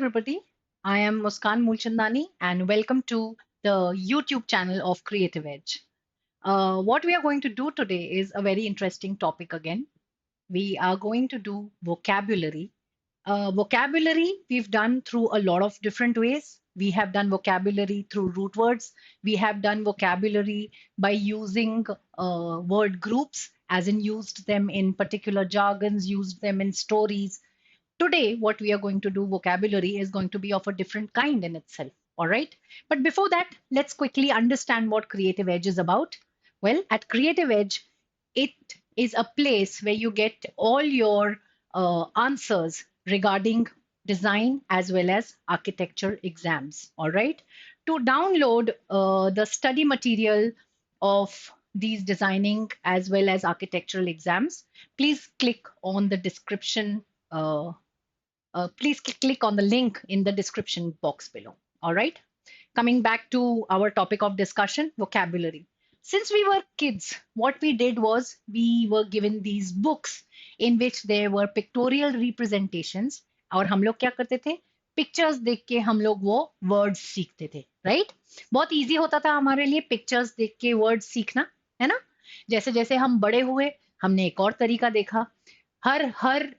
everybody. I am Muskan Mulchandani and welcome to the YouTube channel of Creative Edge. What we are going to do today is a very interesting topic again. We are going to do vocabulary. Vocabulary we've done through a lot of different ways. We have done vocabulary through root words. We have done vocabulary by using word groups, as in used them in particular jargons, used them in stories. Today, what we are going to do, vocabulary, is going to be of a different kind in itself. All right. But before that, let's quickly understand what Creative Edge is about. Well, at Creative Edge, it is a place where you get all your answers regarding design as well as architecture exams. All right. To download the study material of these designing as well as architectural exams, please click on the description please click on the link in the description box below. All right. Coming back to our topic of discussion, vocabulary. Since we were kids, what we did was we were given these books in which there were pictorial representations. और हम लोग क्या करते थे? Pictures देख के हम लोग वो वर्ड्स सीखते थे, राइट? बहुत इजी होता था हमारे लिए पिक्चर्स देख के वर्ड्स सीखना, है ना? जैसे जैसे हम बड़े हुए, हमने एक और तरीका देखा। हर हर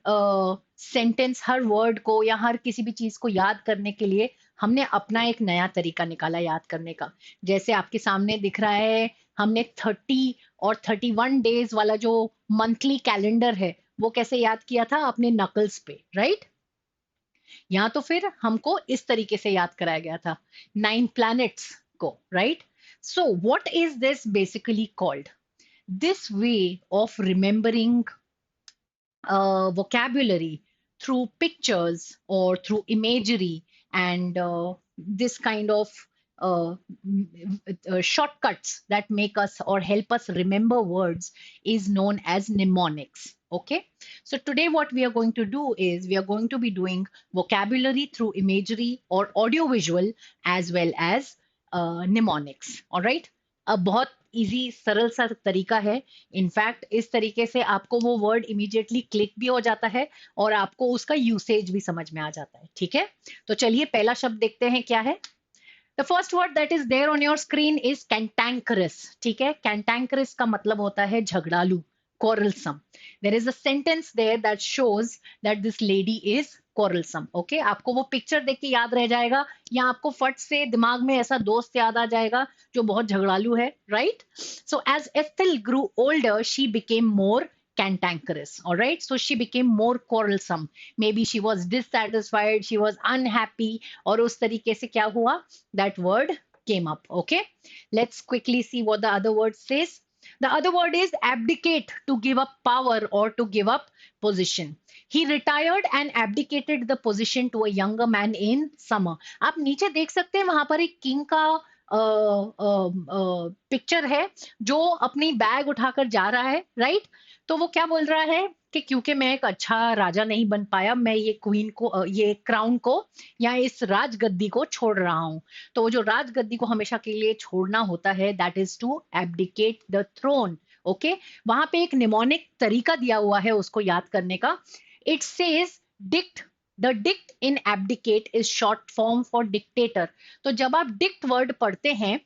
सेंटेंस, हर वर्ड को या हर किसी भी चीज को याद करने के लिए हमने अपना एक नया तरीका निकाला याद करने का। जैसे आपके सामने दिख रहा है, हमने 30 और 31 डेज वाला जो मंथली कैलेंडर है वो कैसे याद किया था? अपने नकल्स पे, राइट? या तो फिर हमको इस तरीके से याद कराया गया था 9 प्लैनेट्स को, right? So what is this basically called? This way of remembering vocabulary through pictures or through imagery and this kind of shortcuts that make us or help us remember words is known as mnemonics. Okay, so today what we are going to do is we are going to be doing vocabulary through imagery or audiovisual as well as mnemonics. All right, अब बहुत easy सरल सा तरीका है। In fact इस तरीके से आपको वो वर्ड इमीडिएटली क्लिक भी हो जाता है और आपको उसका यूसेज भी समझ में आ जाता है। ठीक है, तो चलिए पहला शब्द देखते हैं क्या है। The first word that is there on your screen is cantankerous. ठीक है, कैंटैंकरस का मतलब होता है झगड़ालू, quarrelsome. There is a sentence there that shows that this lady is quarrelsome. Okay, आपको वो पिक्चर देख के याद रह जाएगा या आपको फट से दिमाग में ऐसा दोस्त याद आ जाएगा जो बहुत झगड़ालू है, right? So as Ethel grew older, she became more cantankerous. All right, so she became more quarrelsome. Maybe she was dissatisfied, she was unhappy, और उस तरीके से क्या हुआ? That word came up. Okay, let's quickly see what the other word says. The other word is abdicate, to give up power or to give up position. He retired and abdicated the position to a younger man in summer. आप नीचे देख सकते हैं वहां पर एक king का picture है जो अपनी बैग उठाकर जा रहा है, राइट? तो वो क्या बोल रहा है कि क्योंकि मैं एक अच्छा राजा नहीं बन पाया, मैं ये क्वीन को, ये क्राउन को या इस राजगद्दी को छोड़ रहा हूं। तो वो जो राजगद्दी को हमेशा के लिए छोड़ना होता है, that is to abdicate the throne. Okay, वहां पे एक निमोनिक तरीका दिया हुआ है उसको याद करने का। It says dict. The dict in abdicate is short form for dictator. तो जब आप डिक्ट वर्ड पढ़ते हैं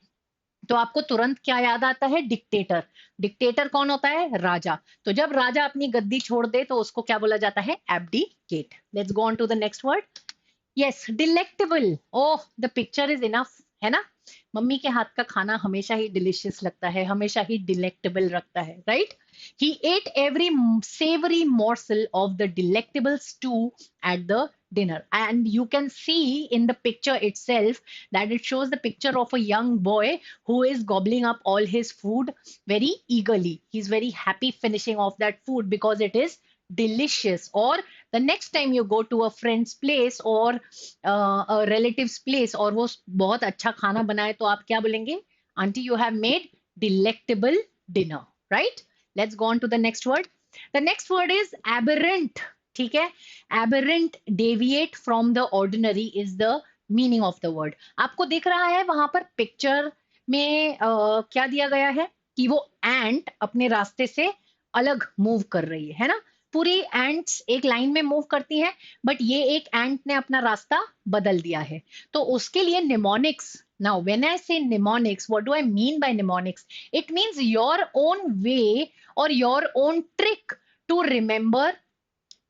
तो आपको तुरंत क्या याद आता है? डिक्टेटर। डिक्टेटर कौन होता है? राजा। तो जब राजा अपनी गद्दी छोड़ दे तो उसको क्या बोला जाता है? Abdicate. Let's go on to the next word. Yes, delectable. Oh, the picture is enough, है ना? मम्मी के हाथ का खाना हमेशा ही डिलिशियस लगता है, हमेशा ही डिलेक्टेबल रखता है, right? He ate every savory morsel of the delectable stew at the dinner. And you can see in the picture itself that it shows the picture of a young boy who is gobbling up all his food very eagerly. He's very happy finishing off that food because it is delicious. Or the next time you go to a friend's place or a relative's place और वो बहुत अच्छा खाना बनाए तो आप क्या बोलेंगे? Auntie, you have made delectable dinner, right? Let's go on to the next word. The next word is aberrant. ठीक है, aberrant, deviate from the ordinary is the meaning of the word. आपको दिख रहा है वहां पर पिक्चर में क्या दिया गया है कि वो एंट अपने रास्ते से अलग मूव कर रही है ना? पूरी एंट्स एक लाइन में मूव करती हैं, बट ये एक एंट ने अपना रास्ता बदल दिया है, तो उसके लिए mnemonics. Now when I say mnemonics, what do I mean by mnemonics? It means your own way or your own trick to remember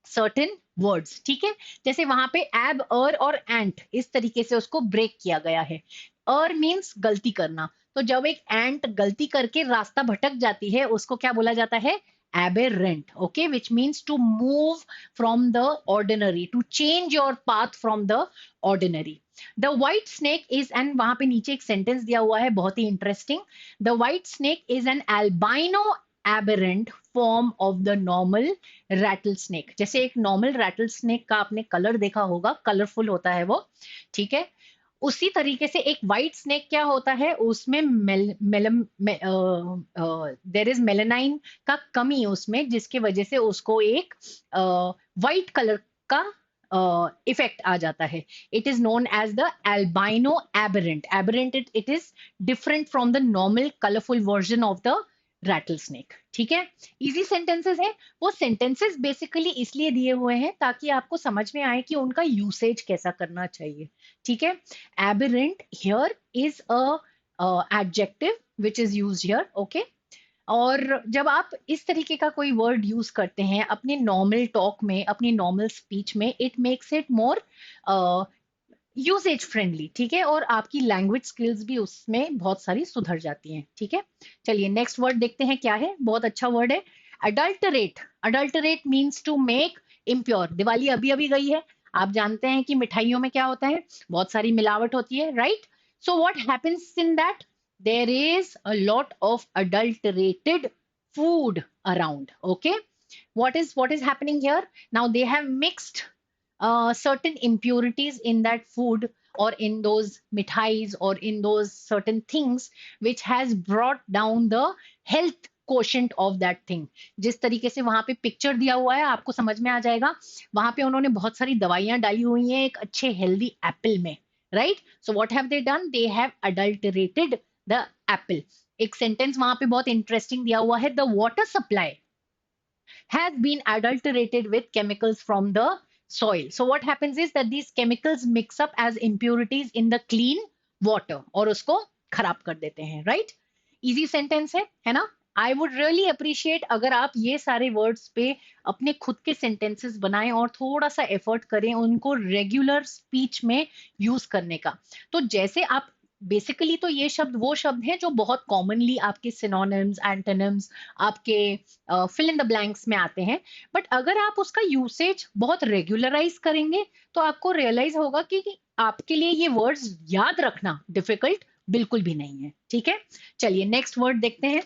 certain words. ठीक है, जैसे वहां पे एब, और एंट, इस तरीके से उसको ब्रेक किया गया है. मींस गलती करना. तो जब एक एंट गलती करके रास्ता भटक जाती है, उसको क्या बोला जाता है? Aberrant. Okay, which means to move from the ordinary, to change your path from the ordinary. The white snake is, and वहां पे नीचे एक सेंटेंस दिया हुआ है बहुत ही interesting. The white snake is an albino aberrant form of the normal rattlesnake. जैसे एक नॉर्मल रैटल स्नेक का आपने कलर देखा होगा, कलरफुल होता है वो. ठीक है, उसी तरीके से एक व्हाइट स्नेक क्या होता है, उसमें देर इज मेलेनाइन का कमी उसमें, जिसकी वजह से उसको एक व्हाइट कलर का इफेक्ट आ जाता है. It is known as the albino aberrant. Aberrant, it is different from the normal colourful version of the rattlesnake. ठीक है, इजी सेंटेंसेस है. वो सेंटेंसेस बेसिकली इसलिए दिए हुए हैं ताकि आपको समझ में आए कि उनका यूसेज कैसा करना चाहिए. ठीक है, aberrant here is a adjective which is used here. Okay, और जब आप इस तरीके का कोई वर्ड यूज करते हैं अपने नॉर्मल टॉक में, अपनी नॉर्मल स्पीच में, it makes it more usage friendly. ठीक है, और आपकी लैंग्वेज स्किल्स भी उसमें बहुत सारी सुधर जाती हैं. ठीक है, चलिए नेक्स्ट वर्ड देखते हैं क्या है. बहुत अच्छा वर्ड है, adulterate. Adulterate means to make impure. Diwali अभी अभी गई है, आप जानते हैं कि मिठाइयों में क्या होता है, बहुत सारी मिलावट होती है, right? So what happens in that? There is a lot of adulterated food around. Okay, what is happening here? Now they have mixed certain impurities in that food, or in those mithais, or in those certain things, which has brought down the health quotient of that thing. जिस तरीके से वहां पे picture दिया हुआ है आपको समझ में आ जाएगा, वहां पे उन्होंने बहुत सारी दवाइयां डाली हुई हैं एक अच्छे हेल्दी एप्पल में, right? So what have they done? They have adulterated the Apple. एक सेंटेंस वहां पे बहुत इंटरेस्टिंग दिया हुआ है, the water supply has been adulterated with chemicals from the soil. So what happens is that these chemicals mix up as impurities in the clean water और उसको खराब कर देते हैं, right? Easy sentence है ना? आई वुड रियली अप्रिशिएट अगर आप ये सारे वर्ड्स पे अपने खुद के सेंटेंसेस बनाएं और थोड़ा सा एफर्ट करें उनको रेगुलर स्पीच में यूज करने का. तो जैसे आप बेसिकली, तो ये शब्द वो शब्द हैं जो बहुत कॉमनली आपके सिनोनिम्स, एंटोनिम्स, आपके फिल इन द ब्लैंक्स में आते हैं. बट अगर आप उसका यूसेज बहुत रेगुलराइज करेंगे तो आपको रियलाइज होगा कि आपके लिए ये वर्ड्स याद रखना डिफिकल्ट बिल्कुल भी नहीं है. ठीक है, चलिए नेक्स्ट वर्ड देखते हैं.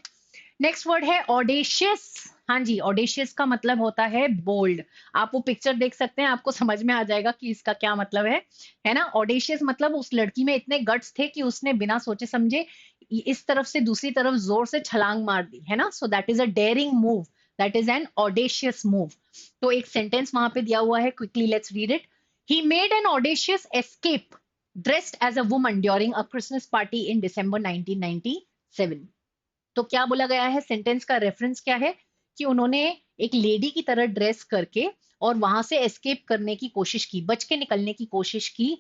नेक्स्ट वर्ड है ऑडेशियस. हाँ जी, ऑडेशियस का मतलब होता है बोल्ड. आप वो पिक्चर देख सकते हैं, आपको समझ में आ जाएगा कि इसका क्या मतलब है ना? ऑडेशियस मतलब उस लड़की में इतने गट्स थे कि उसने बिना सोचे समझे इस तरफ से दूसरी तरफ जोर से छलांग मार दी, है ना? So that is a daring move, that is an audacious move. तो एक सेंटेंस वहां पे दिया हुआ है, quickly let's read it. He made an audacious escape dressed as a woman during a Christmas party in December 1997. तो क्या बोला गया है, सेंटेंस का रेफरेंस क्या है कि उन्होंने एक लेडी की तरह ड्रेस करके और वहां से एस्केप करने की कोशिश की, बच के निकलने की कोशिश की.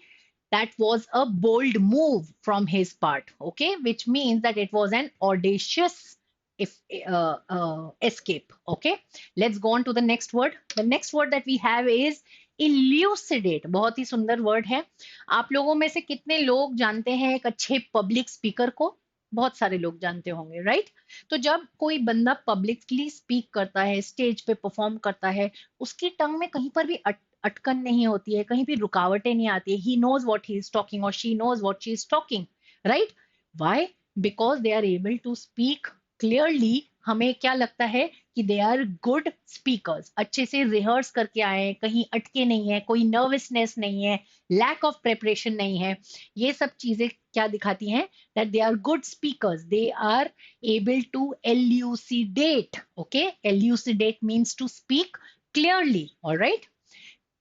That was a bold move from his part, okay, which means that it was an audacious if escape. Okay, let's go on to the next word. The next word that we have is elucidate. बहुत ही सुंदर word है. आप लोगों में से कितने लोग जानते हैं एक अच्छे पब्लिक स्पीकर को? बहुत सारे लोग जानते होंगे, राइट? तो जब कोई बंदा पब्लिकली स्पीक करता है, स्टेज पे परफॉर्म करता है, उसकी टंग में कहीं पर भी अटकन नहीं होती है, कहीं भी रुकावटें नहीं आती है. He knows what he is talking और she knows what she is talking, right? Why? Because they are able to speak clearly. हमें क्या लगता है कि दे आर गुड स्पीकर्स, अच्छे से रिहर्स करके आए हैं, कहीं अटके नहीं है, कोई नर्वसनेस नहीं है, लैक ऑफ प्रेपरेशन नहीं है. ये सब चीजें क्या दिखाती हैं? that they are good speakers. They are able to elucidate. Okay, elucidate means to speak clearly. All right,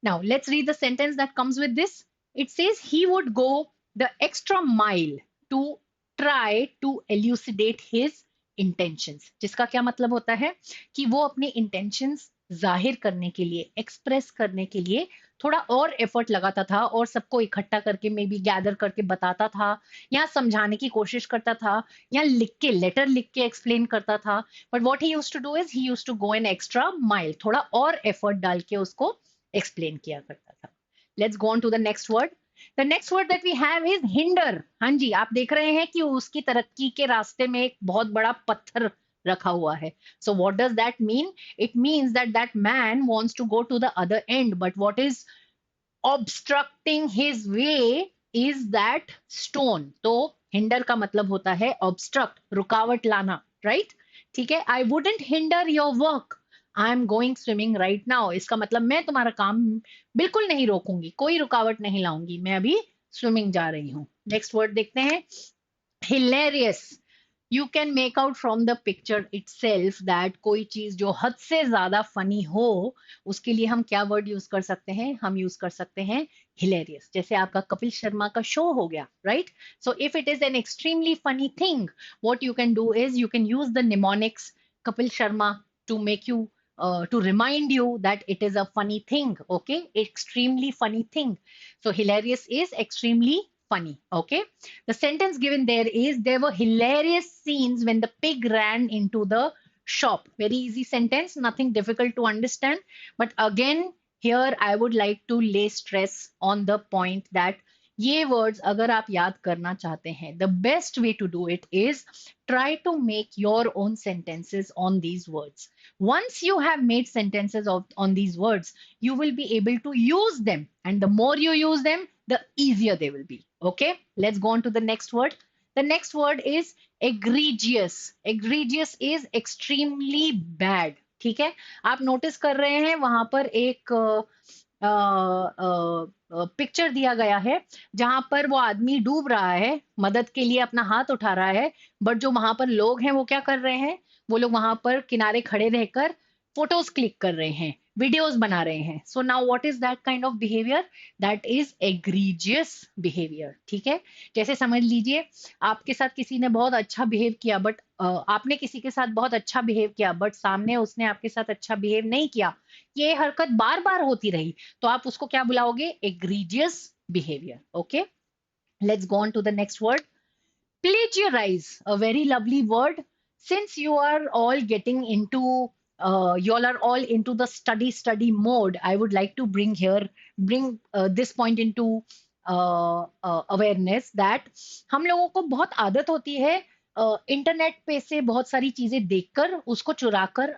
now let's read the sentence that comes with this. It says he would go the extra mile to try to elucidate his intentions. जिसका क्या मतलब होता है कि वो अपने intentions जाहिर करने के लिए, एक्सप्रेस करने के लिए थोड़ा और एफर्ट लगाता था और सबको इकट्ठा करके मे बी गैदर करके बताता था, या समझाने की कोशिश करता था, या लिख के लेटर लिख के एक्सप्लेन करता था. But what he used to do is he used to go an extra mile, थोड़ा और एफर्ट डाल के उसको एक्सप्लेन किया करता था. Let's go on to the next word. The next word that we have is hinder. हाँ जी, आप देख रहे हैं कि उसकी तरक्की के रास्ते में एक बहुत बड़ा पत्थर रखा हुआ है. So what does that mean? It means that that man wants to go to the other end, but what is obstructing his way is that stone. तो hinder का मतलब होता है obstruct, रुकावट लाना, right? ठीक है. I wouldn't hinder your work. I am going swimming right now. इसका मतलब मैं तुम्हारा काम बिल्कुल नहीं रोकूंगी, कोई रुकावट नहीं लाऊंगी, मैं अभी स्विमिंग जा रही हूँ. नेक्स्ट वर्ड देखते हैं. Hilarious. You can make out from the picture itself that कोई चीज जो हद से ज्यादा फनी हो, उसके लिए हम क्या वर्ड यूज कर सकते हैं? हम यूज कर सकते हैं hilarious. जैसे आपका कपिल शर्मा का शो हो गया, right? So if it is an extremely funny thing, what you can do is you can use the mnemonics Kapil Sharma to make you to remind you that it is a funny thing. Okay, extremely funny thing. So hilarious is extremely funny. Okay, the sentence given there is there were hilarious scenes when the pig ran into the shop. Very easy sentence, nothing difficult to understand. But again, here I would like to lay stress on the point that ये words अगर आप याद करना चाहते हैं, the best way to do it is try to make your own sentences on these words. Once you have made sentences on these words, you will be able to use them, and the more you use them, the easier they will be. Okay, let's go on to the next word. The next word is egregious. Egregious is extremely bad. ठीक है, आप notice कर रहे हैं वहां पर एक picture दिया गया है जहां पर वो आदमी डूब रहा है, मदद के लिए अपना हाथ उठा रहा है, बट जो वहां पर लोग हैं वो क्या कर रहे हैं? वो लोग वहां पर किनारे खड़े रहकर फोटोज क्लिक कर रहे हैं, वीडियोस बना रहे हैं. So now what is that kind of behaviour? That is egregious behaviour. ठीक है, जैसे समझ लीजिए आपके साथ किसी ने बहुत अच्छा बिहेव किया, बट आपने किसी के साथ बहुत अच्छा बिहेव किया, बट सामने उसने आपके साथ अच्छा बिहेव नहीं किया, ये हरकत बार बार होती रही, तो आप उसको क्या बुलाओगे? Egregious behaviour. Okay, let's go on to the next word. Plagiarize, a very lovely word. Since you are all getting into you all are all into the study mode, I would like to bring this point into awareness that हम लोगों को बहुत आदत होती है internet पे से बहुत सारी चीजें देखकर उसको चुराकर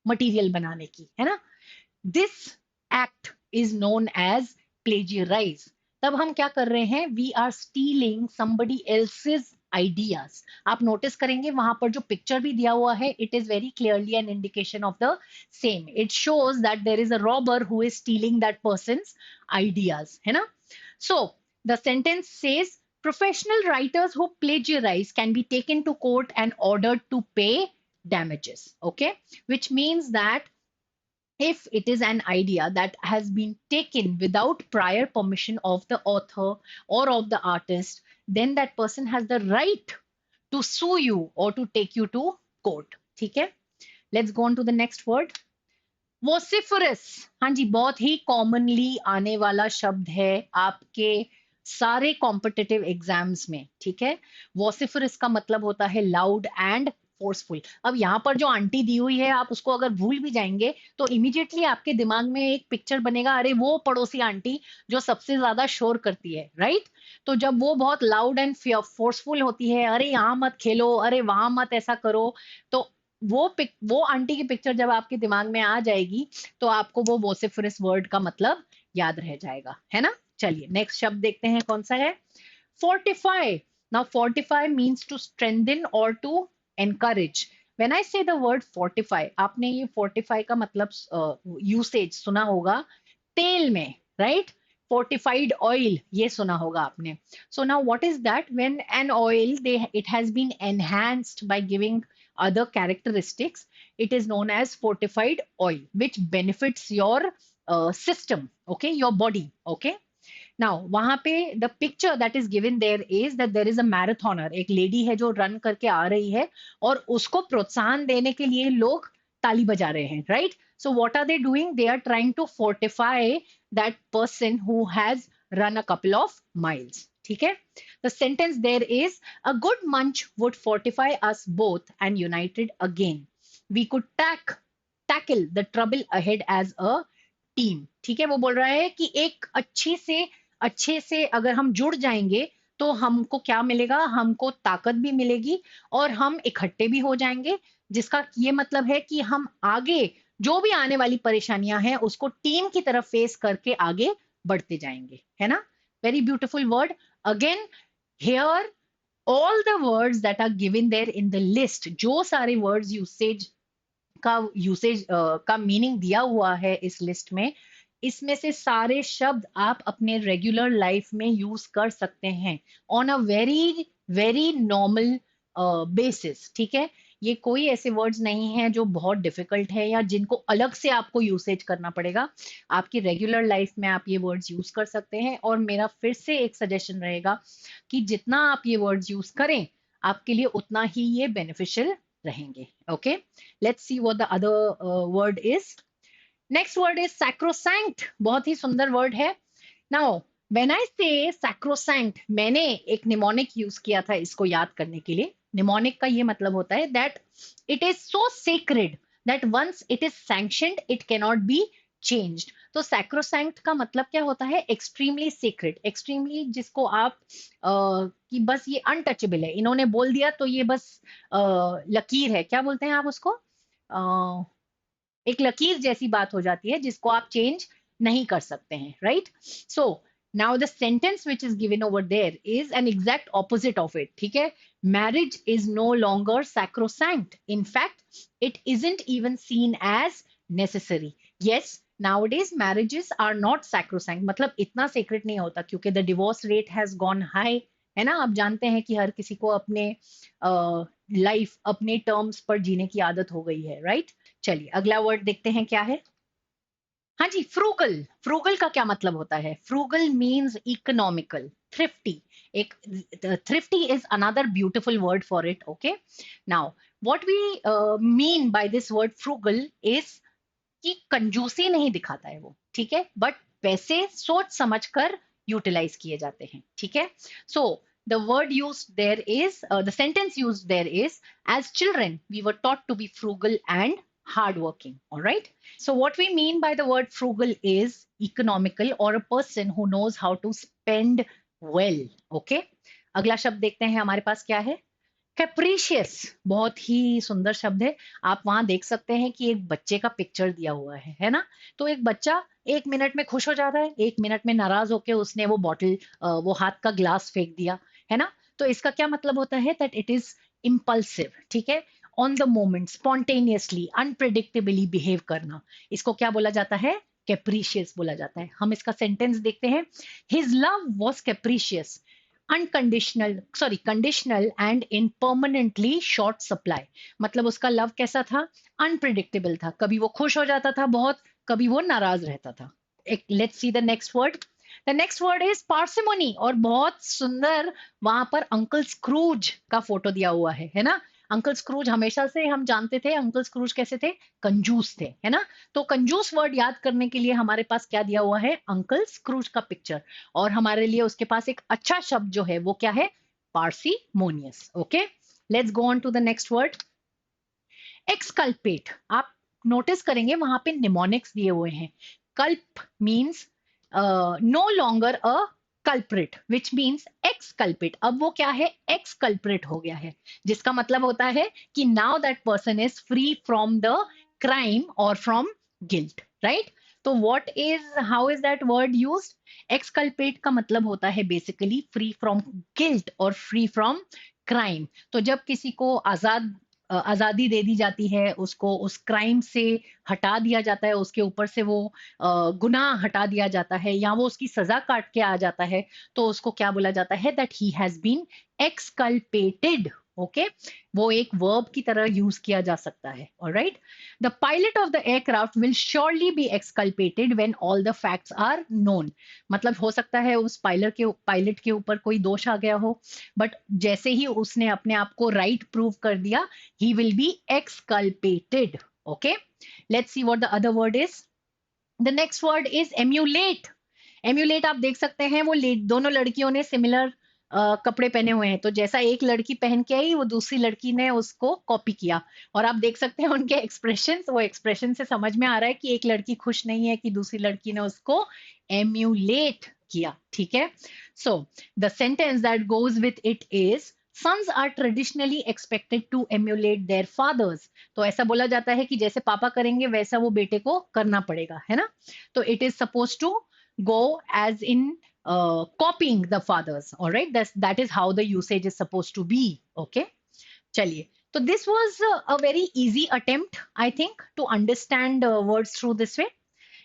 मटेरियल बनाने की, है ना? This act is known as plagiarize. तब हम क्या कर रहे हैं? We are stealing somebody else's ideas. आप नोटिस करेंगे वहां पर जो पिक्चर भी दिया हुआ है, it is very clearly an indication of the same. It shows that there is a robber who is stealing that person's ideas, है ना? So the sentence says professional writers who plagiarize can be taken to court and ordered to pay damages. Okay, which means that if it is an idea that has been taken without prior permission of the author or of the artist, then that person has the right to sue you or to take you to court. ठीक है, let's go on to the next word. Vociferous. हाँ जी, बहुत ही commonly आने वाला शब्द है आपके सारे कॉम्पिटिटिव एग्जाम्स में. ठीक है, वॉसिफरस का मतलब होता है लाउड एंड फोर्सफुल. अब यहाँ पर जो आंटी दी हुई है, आप उसको अगर भूल भी जाएंगे तो इमीडिएटली आपके दिमाग में एक पिक्चर बनेगा, अरे वो पड़ोसी आंटी जो सबसे ज्यादा शोर करती है, राइट? तो जब वो बहुत लाउड एंड फोर्सफुल होती है, अरे यहाँ मत खेलो, अरे वहां मत ऐसा करो, तो वो आंटी की पिक्चर जब आपके दिमाग में आ जाएगी तो आपको वो वोसिफरस वर्ड का मतलब याद रह जाएगा, है ना? चलिए नेक्स्ट शब्द देखते हैं कौन सा है. Fortify. Now fortify means to strengthen और to encourage. When I say the word fortify, आपने ये fortify का मतलब यूसेज सुना होगा तेल में, right? Fortified oil ये सुना होगा आपने. So now what is that? When an oil it has been enhanced by giving other characteristics, it is known as fortified oil, which benefits your system, okay, your body. Okay, now वहां पे the picture that is given there is that there is a marathoner. एक lady है जो run करके आ रही है और उसको प्रोत्साहन देने के लिए लोग ताली बजा रहे हैं, right? So what are they doing? They are trying to fortify that person who has run a couple of miles. ठीक है? The sentence there is, a good munch would fortify us both and united again. We could tackle the trouble ahead as a team. ठीक है? वो बोल रहा है कि एक अच्छे से अगर हम जुड़ जाएंगे तो हमको क्या मिलेगा? हमको ताकत भी मिलेगी और हम इकट्ठे भी हो जाएंगे, जिसका ये मतलब है कि हम आगे जो भी आने वाली परेशानियां हैं उसको टीम की तरफ फेस करके आगे बढ़ते जाएंगे, है ना? Very beautiful word. Again here all the words that are given there in the list, जो सारे वर्ड्स यूसेज का मीनिंग दिया हुआ है इस लिस्ट में, इसमें से सारे शब्द आप अपने रेगुलर लाइफ में यूज कर सकते हैं on a very very normal basis. ठीक है? ये कोई ऐसे वर्ड्स नहीं हैं जो बहुत डिफिकल्ट है या जिनको अलग से आपको यूसेज करना पड़ेगा. आपकी रेगुलर लाइफ में आप ये वर्ड्स यूज कर सकते हैं. और मेरा फिर से एक सजेशन रहेगा कि जितना आप ये वर्ड्स यूज करें आपके लिए उतना ही ये बेनिफिशियल रहेंगे. Okay, let's see what the other word is. Next word is sacrosanct. बहुत ही सुंदर वर्ड है. नाउ व्हेन आई से sacrosanct, मैंने एक निमोनिक यूज किया था इसको याद करने के लिए. निमोनिक का ये मतलब होता है that it is so sacred that once it is sanctioned it can not be changed. तो sacrosanct का मतलब क्या होता है? Extremely secret. एक्सट्रीमली जिसको आप कि बस ये अनटचेबल है, इन्होंने बोल दिया तो ये बस लकीर है. क्या बोलते हैं आप उसको? एक लकीर जैसी बात हो जाती है जिसको आप चेंज नहीं कर सकते हैं. Right? So now the sentence which is given over there is an exact opposite of it. ठीक है? Marriage is no longer sacrosanct. In fact, it isn't even seen as necessary. Yes, nowadays marriages are not sacrosanct. मतलब इतना secret नहीं होता क्योंकि the divorce rate has gone high. है ना? आप जानते हैं कि हर किसी को अपने लाइफ अपने टर्म्स पर जीने की आदत हो गई है. राइट? चलिए अगला वर्ड देखते हैं क्या है. हाँ जी, फ्रूगल. फ्रूगल का क्या मतलब होता है? Frugal means economical, thrifty. एक thrifty is another beautiful word for it. Okay, now what we mean by this word frugal is कि कंजूसी नहीं दिखाता है वो. ठीक है? बट पैसे सोच समझकर यूटिलाइज किए जाते हैं. ठीक है? सो the word used there is the sentence used there is, as children we were taught to be frugal and hardworking. All right, so what we mean by the word frugal is economical or a person who knows how to spend well. Okay, अगला शब्द देखते हैं हमारे पास क्या है. कैप्रीशियस. बहुत ही सुंदर शब्द है. आप वहां देख सकते हैं कि एक बच्चे का पिक्चर दिया हुआ है ना? तो एक बच्चा 1 मिनट में खुश हो जाता है, 1 मिनट में नाराज होकर उसने वो बॉटल वो हाथ का ग्लास फेंक दिया, है ना? तो इसका क्या मतलब होता है? That it is impulsive. ठीक है? On the moment, spontaneously, unpredictably behave करना, इसको क्या बोला जाता है? कैप्रीशियस बोला जाता है. हम इसका सेंटेंस देखते हैं. His love was capricious, conditional and impermanently short supply. मतलब उसका लव कैसा था? अनप्रिडिक्टेबल था. कभी वो खुश हो जाता था बहुत, कभी वो नाराज रहता था. Let's see the next word. The next word is parsimony. और बहुत सुंदर वहां पर अंकल स्क्रूज का फोटो दिया हुआ है ना? अंकल स्क्रूज हमेशा से हम जानते थे अंकल स्क्रूज कैसे थे? कंजूस थे, है ना? तो कंजूस वर्ड याद करने के लिए हमारे पास क्या दिया हुआ है? अंकल स्क्रूज का पिक्चर. और हमारे लिए उसके पास एक अच्छा शब्द जो है वो क्या है? Parsimonious. Okay, let's go on to the next word. Exculpate. आप नोटिस करेंगे वहां पे निमोनिक्स दिए हुए हैं. Culp means no longer a culprit, which means exculpate. अब वो क्या है? एक्सकल्प्रिट हो गया है, जिसका मतलब होता है कि now that person is free from the crime और फ्रॉम गिल्ट. राइट? तो what is, how is that word used? Exculpate का मतलब होता है बेसिकली फ्री फ्रॉम गिल्ट और फ्री फ्रॉम क्राइम. तो जब किसी को आजादी दे दी जाती है, उसको उस क्राइम से हटा दिया जाता है, उसके ऊपर से वो गुनाह हटा दिया जाता है या वो उसकी सजा काट के आ जाता है, तो उसको क्या बोला जाता है? That he has been exculpated. Okay, वो एक वर्ब की तरह यूज किया जा सकता है. Alright, the pilot of the aircraft will surely be exculpated when all the facts are known. मतलब हो सकता है उस पायलट के ऊपर कोई दोष आ गया हो, बट जैसे ही उसने अपने आप को राइट प्रूव कर दिया, he will be exculpated. Okay, Let's see what the other word is. The next word is emulate. Emulate आप देख सकते हैं वो दोनों लड़कियों ने सिमिलर कपड़े पहने हुए हैं, तो जैसा एक लड़की पहन के आई वो दूसरी लड़की ने उसको कॉपी किया। और आप देख सकते हैं उनके एक्सप्रेशन, वो एक्सप्रेशन से समझ में आ रहा है कि एक लड़की खुश नहीं है कि दूसरी लड़की ने उसको एम्यूलेट किया। ठीक है, so the sentence that goes with it is sons are traditionally expected to emulate their fathers. तो ऐसा बोला जाता है कि जैसे पापा करेंगे वैसा वो बेटे को करना पड़ेगा, है ना। तो it is supposed to go as in copying the fathers. All right, that is how the usage is supposed to be. Okay, चलिए, तो this was a very easy attempt, I think, to understand words through this way.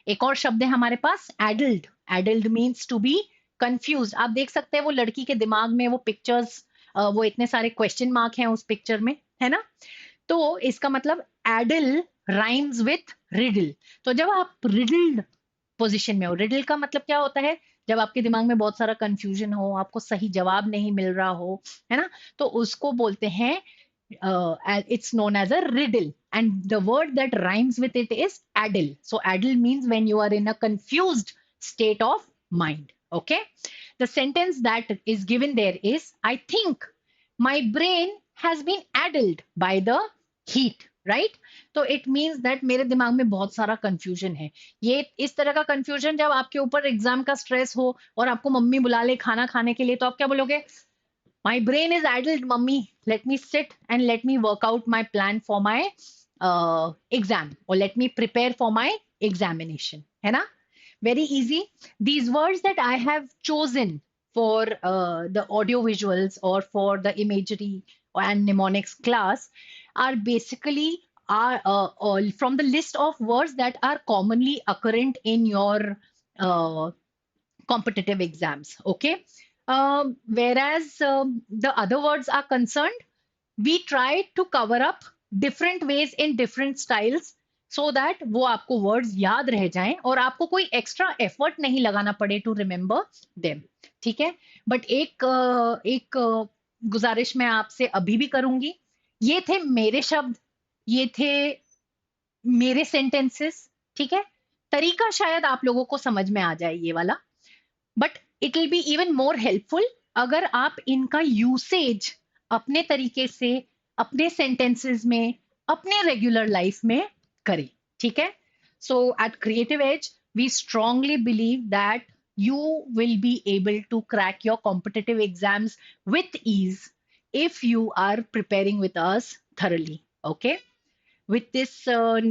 एक और शब्द है हमारे पास, addled. Addled means to be confuse. आप देख सकते हैं वो लड़की के दिमाग में वो पिक्चर्स, वो इतने सारे क्वेश्चन मार्क हैं उस पिक्चर में, है ना। तो इसका मतलब एडल राइम्स विथ रिडल। तो जब आप रिडल्ड पोजीशन में हो, रिडल का मतलब क्या होता है, जब आपके दिमाग में बहुत सारा कंफ्यूजन हो, आपको सही जवाब नहीं मिल रहा हो, है ना, तो उसको बोलते हैं it's known as a riddle, and the word that rhymes with it is addle. So addle means when you are in a confused state of mind. Okay, the sentence that is given there is, I think my brain has been addled by the heat. Right, तो it means that मेरे दिमाग में बहुत सारा confusion है। ये इस तरह का कंफ्यूजन जब आपके ऊपर एग्जाम का स्ट्रेस हो और आपको मम्मी बुला ले खाना खाने के लिए, तो आप क्या बोलोगे, my brain is addled, mummy, let me sit and let me work out my plan for my exam, or let me prepare for my examination, है ना। Very easy. These words that I have chosen for the audio visuals or for the imagery and mnemonics class are basically all from the list of words that are commonly occurrent in your uh, competitive exams. Okay. Whereas the other words are concerned, we try to cover up different ways in different styles so that वो आपको words याद रह जाएं और आपको कोई extra effort नहीं लगाना पड़े to remember them. ठीक है, but एक गुजारिश मैं आपसे अभी भी करूंगी, ये थे मेरे शब्द, ये थे मेरे सेंटेंसेस। ठीक है, तरीका शायद आप लोगों को समझ में आ जाए ये वाला, but it will be even more helpful अगर आप इनका यूसेज अपने तरीके से अपने सेंटेंसेस में अपने रेगुलर लाइफ में करें। ठीक है, so at creative edge we strongly believe that you will be able to crack your competitive exams with ease if you are preparing with us thoroughly. Okay, with this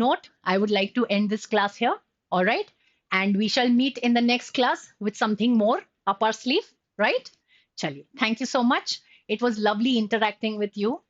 note, I would like to end this class here. All right. And we shall meet in the next class with something more up our sleeve. Right? Chaliye. Thank you so much. It was lovely interacting with you.